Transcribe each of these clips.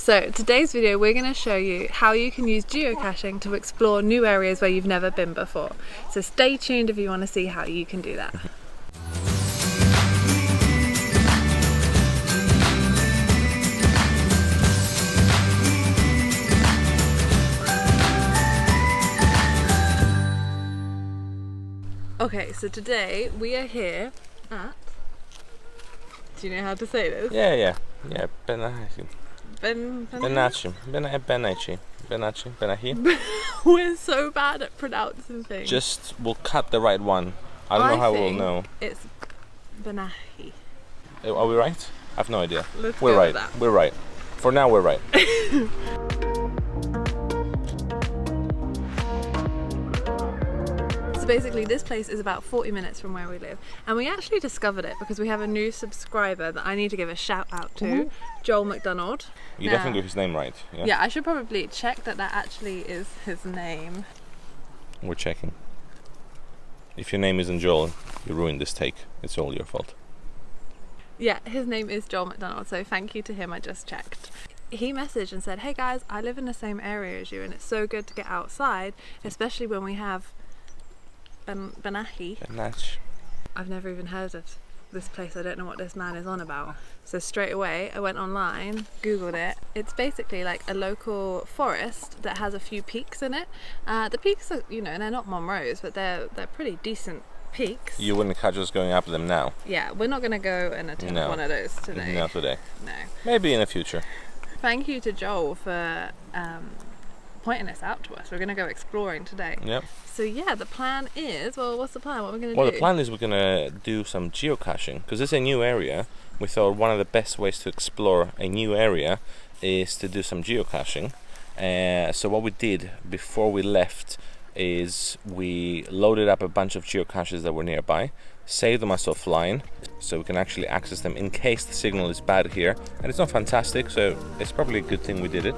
So today's video we're going to show you how you can use geocaching to explore new areas where you've never been before. So stay tuned if you want to see how you can do that. Okay, so today we are here at... Do you know how to say this? Yeah. Bennachie. Bennachie. We're so bad at pronouncing things. Just, we'll cut the right one. I don't know how we'll know. It's Bennachie. Are we right? I have no idea. We're right. With that. We're right. For now, we're right. Basically this place is about 40 minutes from where we live, and we actually discovered it because we have a new subscriber that I need to give a shout out to, Joel McDonald. You definitely got his name right. Yeah, I should probably check that actually is his name. We're checking. If your name isn't Joel, you ruined this take. It's all your fault. Yeah, his name is Joel McDonald, so thank you to him. I just checked. He messaged and said, hey guys, I live in the same area as you and it's so good to get outside, especially when we have Bennachie. I've never even heard of this place. I don't know what this man is on about. So straight away I went online, googled it. It's basically like a local forest that has a few peaks in it. The peaks are, you know, they're not Monroe's, but they're pretty decent peaks. You wouldn't catch us going up them now. Yeah, we're not gonna go and attempt one of those today. Not today. No. Maybe in the future. Thank you to Joel for pointing this out to us. We're going to go exploring today. Yep. So yeah, the plan is, well, what's the plan? What are we going to do? Well, the plan is we're going to do some geocaching because it's a new area. We thought one of the best ways to explore a new area is to do some geocaching. So what we did before we left is we loaded up a bunch of geocaches that were nearby, saved them as offline so we can actually access them in case the signal is bad here. And it's not fantastic, so it's probably a good thing we did it.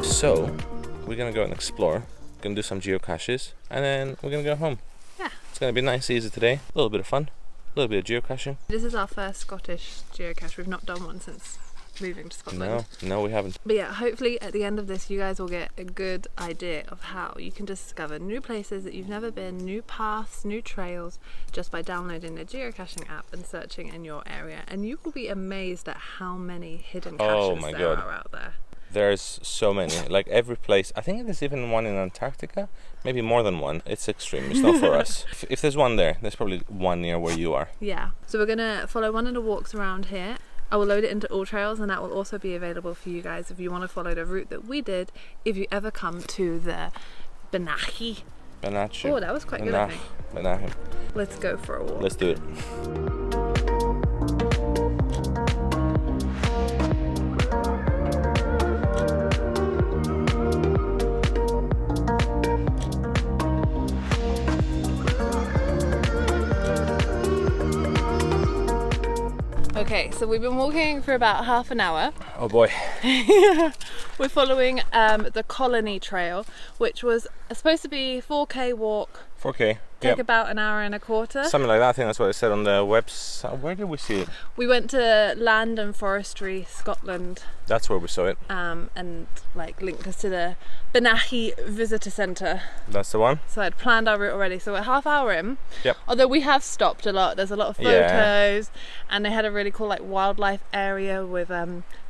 So, we're gonna go and explore, gonna do some geocaches, and then we're gonna go home. Yeah. It's gonna be nice, easy today, a little bit of fun, a little bit of geocaching. This is our first Scottish geocache. We've not done one since moving to Scotland. No, we haven't. But yeah, hopefully at the end of this you guys will get a good idea of how you can discover new places that you've never been, new paths, new trails, just by downloading the geocaching app and searching in your area. And you will be amazed at how many hidden caches there are out there. There's so many, like every place. I think there's even one in Antarctica, maybe more than one. It's extreme, it's not for us. If there's one there, there's probably one near where you are. Yeah, so we're gonna follow one of the walks around here. I will load it into All Trails and that will also be available for you guys if you want to follow the route that we did if you ever come to the Bennachie. Oh, that was quite good, I think. Bennachie. Let's go for a walk. Let's do it. Okay, so we've been walking for about half an hour. Oh boy. We're following the Colony Trail, which was supposed to be 4K walk. 4K. Take about an hour and a quarter. Something like that. I think that's what it said on the website. Where did we see it? We went to Land and Forestry Scotland. That's where we saw it. And like linked us to the Bennachie Visitor Centre. That's the one. So I'd planned our route already. So we're half hour in. Yep. Although we have stopped a lot. There's a lot of photos, and they had a really cool like wildlife area with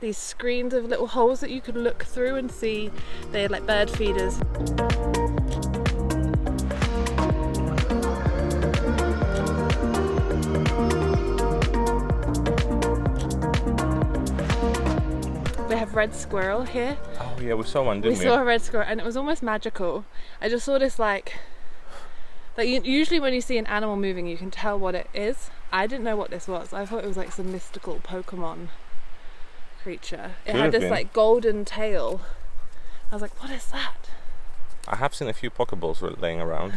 these screens of little holes that you could look through and see. They had like bird feeders. We have red squirrel here. Oh yeah, we saw one, didn't we? We saw a red squirrel and it was almost magical. I just saw this like usually when you see an animal moving you can tell what it is. I didn't know what this was. I thought it was like some mystical Pokemon creature. It Could had have this been. like golden tail. I was like, what is that? I have seen a few pokeballs laying around.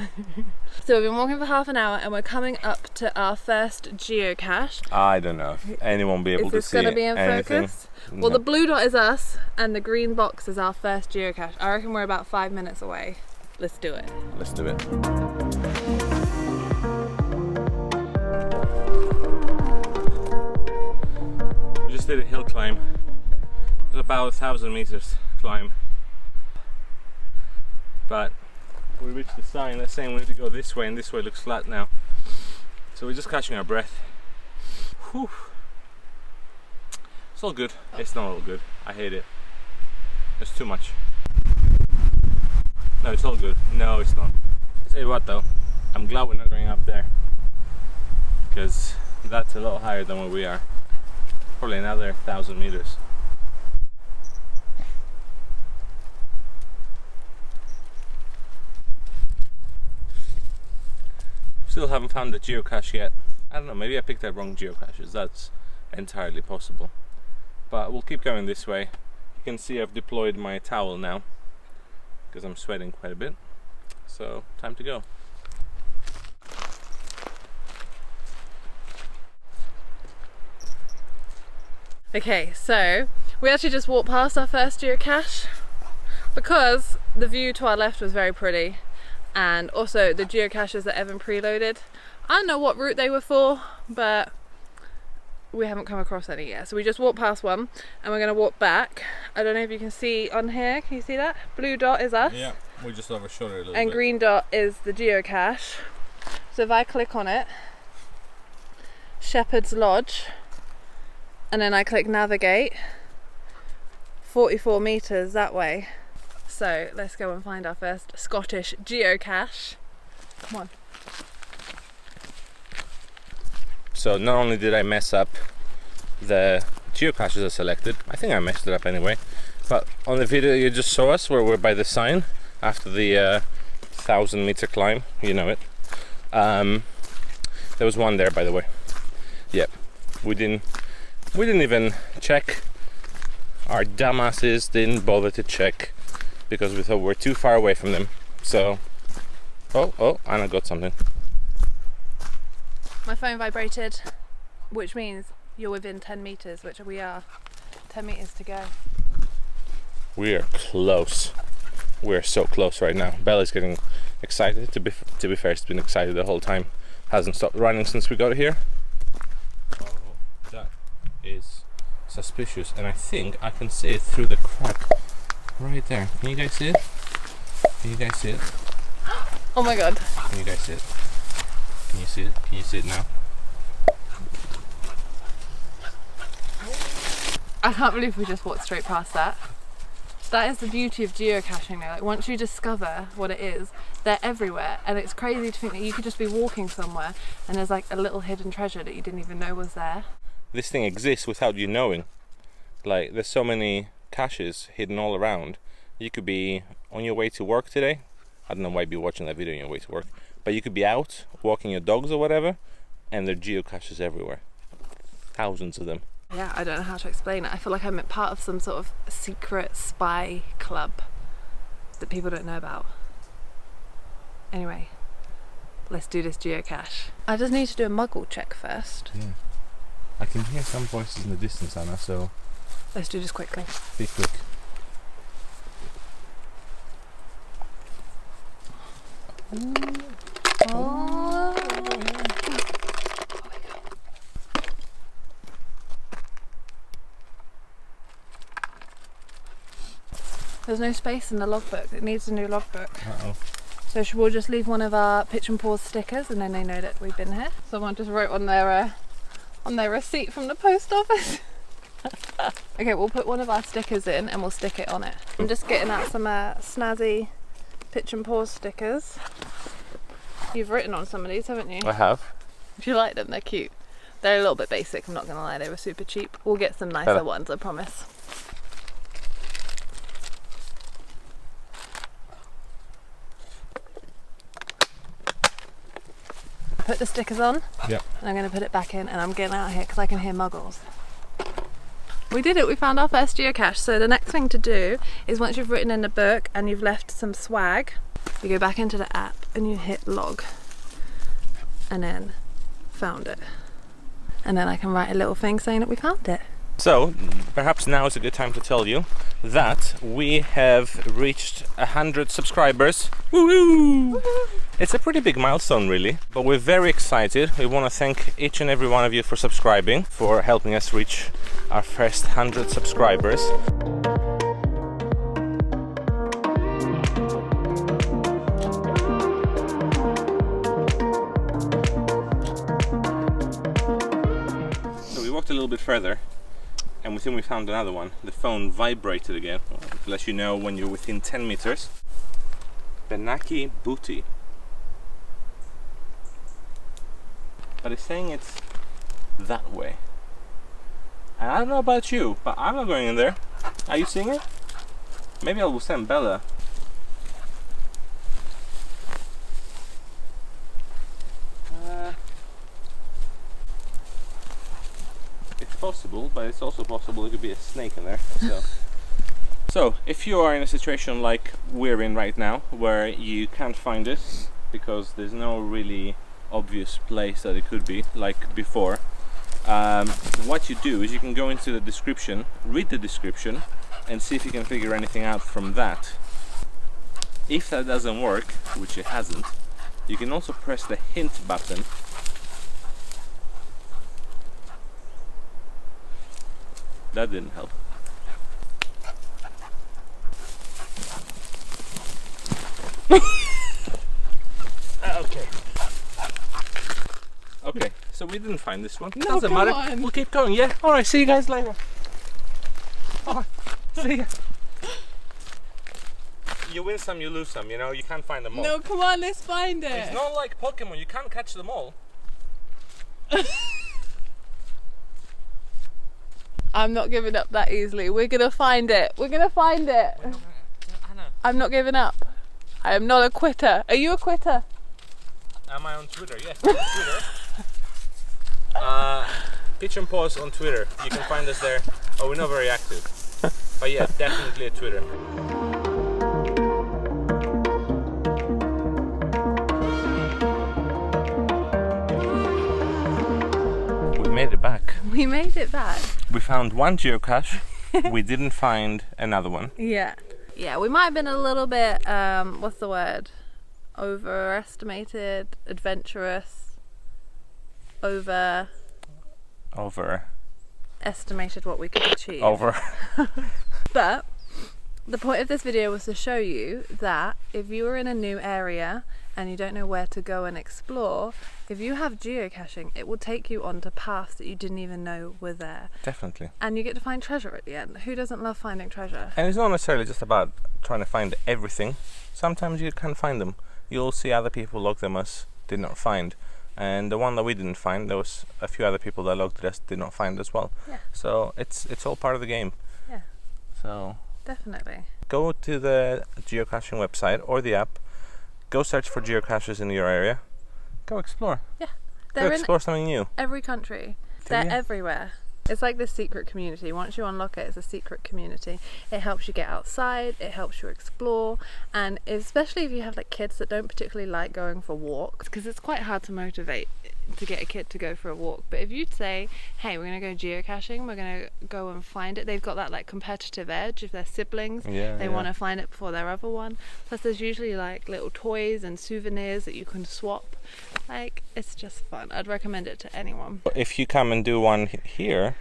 So we've been walking for half an hour and we're coming up to our first geocache. I don't know if anyone will be able Is to this see going to be in anything. focus? Well, the blue dot is us and the green box is our first geocache. I reckon we're about 5 minutes away. Let's do it. Let's do it. We just did a hill climb. It's about 1,000 meters climb. But we reached the sign that's saying we need to go this way, and this way looks flat now. So we're just catching our breath. Whew. It's all good. It's not all good. I hate it. It's too much. No, it's all good. No, it's not. I'll tell you what though, I'm glad we're not going up there, because that's a lot higher than where we are. Probably another 1,000 meters. Still haven't found the geocache yet. I don't know, maybe I picked up wrong geocaches. That's entirely possible. But we'll keep going this way. You can see I've deployed my towel now because I'm sweating quite a bit. So, time to go. Okay, so we actually just walked past our first geocache because the view to our left was very pretty, and also the geocaches that Evan preloaded, I don't know what route they were for, but we haven't come across any yet. So we just walked past one and we're going to walk back. I don't know if you can see on here, can you see that? Blue dot is us. Yeah, we just overshot it a little and bit. Green dot is the geocache. So if I click on it, Shepard's Lodge, and then I click navigate, 44 meters that way. So let's go and find our first Scottish geocache. Come on. So not only did I mess up the geocaches I selected, I think I messed it up anyway, but on the video you just saw us where we're by the sign after the 1,000 meter climb, you know it. There was one there, by the way. Yep, we didn't even check. Our dumbasses didn't bother to check because we thought we're too far away from them. So, oh, and I got something. My phone vibrated, which means you're within 10 meters, which we are. 10 meters to go. We are close. We're so close right now. Bella's getting excited. To be fair, she's been excited the whole time. Hasn't stopped running since we got here. Oh, that is suspicious, and I think I can see it through the crack right there. Can you guys see it? Can you guys see it? Oh my god. Can you guys see it? Can you see it? Can you see it now? I can't believe we just walked straight past that. That is the beauty of geocaching now. Like, once you discover what it is, they're everywhere, and it's crazy to think that you could just be walking somewhere and there's like a little hidden treasure that you didn't even know was there. This thing exists without you knowing. Like, there's so many caches hidden all around. You could be on your way to work today. I don't know why you'd be watching that video on your way to work, but you could be out walking your dogs or whatever, and there are geocaches everywhere. Thousands of them. Yeah, I don't know how to explain it. I feel like I'm part of some sort of secret spy club that people don't know about. Anyway, let's do this geocache. I just need to do a muggle check first. Yeah. I can hear some voices in the distance, Anna, so Let's do this quickly. be quick. Oh. There's no space in the logbook. It needs a new logbook. Uh-oh. So we'll just leave one of our Pitch Paws stickers, and then they know that we've been here. Someone just wrote on their receipt from the post office. Okay, we'll put one of our stickers in and we'll stick it on it. I'm just getting out some snazzy Pitch Paws stickers. You've written on some of these, haven't you? I have. If you like them, they're cute. They're a little bit basic, I'm not gonna lie, they were super cheap. We'll get some nicer ones, I promise. Put the stickers on. Yeah. And I'm going to put it back in, and I'm getting out of here because I can hear muggles. We did it, we found our first geocache. So the next thing to do is once you've written in the book and you've left some swag, you go back into the app and you hit log and then found it. And then I can write a little thing saying that we found it. So perhaps now is a good time to tell you that we have reached 100 subscribers. Woohoo! It's a pretty big milestone really, but we're very excited. We want to thank each and every one of you for subscribing, for helping us reach our first 100 subscribers. So we walked a little bit further and we think we found another one. The phone vibrated again, to let you know when you're within 10 meters. Bennachie Booty. But it's saying it's that way. And I don't know about you, but I'm not going in there. Are you seeing it? Maybe I will send Bella. It's possible, but it's also possible it could be a snake in there. So if you are in a situation like we're in right now, where you can't find it because there's no really obvious place that it could be, like before, what you do is you can go into the description, read the description, and see if you can figure anything out from that. If that doesn't work, which it hasn't, you can also press the hint button. That didn't help. Okay, so we didn't find this one. No, doesn't matter. on. We'll keep going, yeah? Alright, see you guys later. Alright, see ya. You win some, you lose some, you know? You can't find them all. No, come on, let's find it. It's not like Pokemon, you can't catch them all. I'm not giving up that easily. We're gonna find it. We're gonna find it. Anna. I'm not giving up. I am not a quitter. Are you a quitter? Am I on Twitter? Yes, I'm on Twitter. Pitch Paws on Twitter. You can find us there. Oh, we're not very active. But yeah, definitely a Twitter. We made it back. We made it back. We found one geocache. We didn't find another one. Yeah. Yeah, we might have been a little bit, what's the word? Overestimated, adventurous, estimated what we could achieve. But the point of this video was to show you that if you are in a new area and you don't know where to go and explore, if you have geocaching, it will take you onto paths that you didn't even know were there. Definitely. And you get to find treasure at the end. Who doesn't love finding treasure? And it's not necessarily just about trying to find everything. Sometimes you can find them. You'll see other people log them as did not find. And the one that we didn't find, there was a few other people that logged it as did not find as well. Yeah. So it's all part of the game. Yeah. So Definitely. go to the geocaching website or the app. Go search for geocaches in your area. Go explore. Yeah. Go They're explore something new. in every country. They're everywhere. It's like this secret community. Once you unlock it, it's a secret community. It helps you get outside, it helps you explore, and especially if you have like kids that don't particularly like going for walks, because it's quite hard to motivate to get a kid to go for a walk. But if you'd say, hey, we're gonna go geocaching, we're gonna go and find it, they've got that like competitive edge. If they're siblings, they want to find it before their other one. Plus there's usually like little toys and souvenirs that you can swap. Like, it's just fun. I'd recommend it to anyone. If you come and do one here,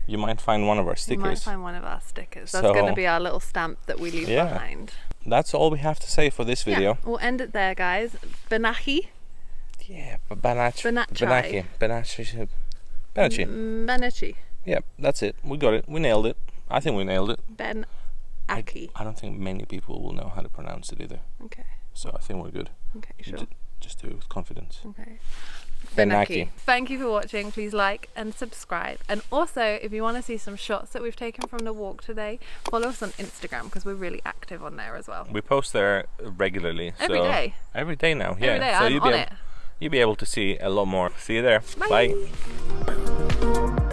you might find one of our stickers. You might find one of our stickers. That's going to be our little stamp that we leave behind. That's all we have to say for this video. Yeah, we'll end it there, guys. Bennachie. Yeah, Bennachie. Bennachie. Yeah, that's it. We got it. We nailed it. I think we nailed it. Bennachie. I don't think many people will know how to pronounce it either. Okay. So I think we're good. Okay, sure. Just do it with confidence. Okay. Bennachie. Thank you for watching. Please like and subscribe. And also, if you want to see some shots that we've taken from the walk today, follow us on Instagram because we're really active on there as well. We post there regularly. Every day. Every day now. Yeah. Every day. So I'm on it. You'll be able to see a lot more. See you there. Bye. Bye.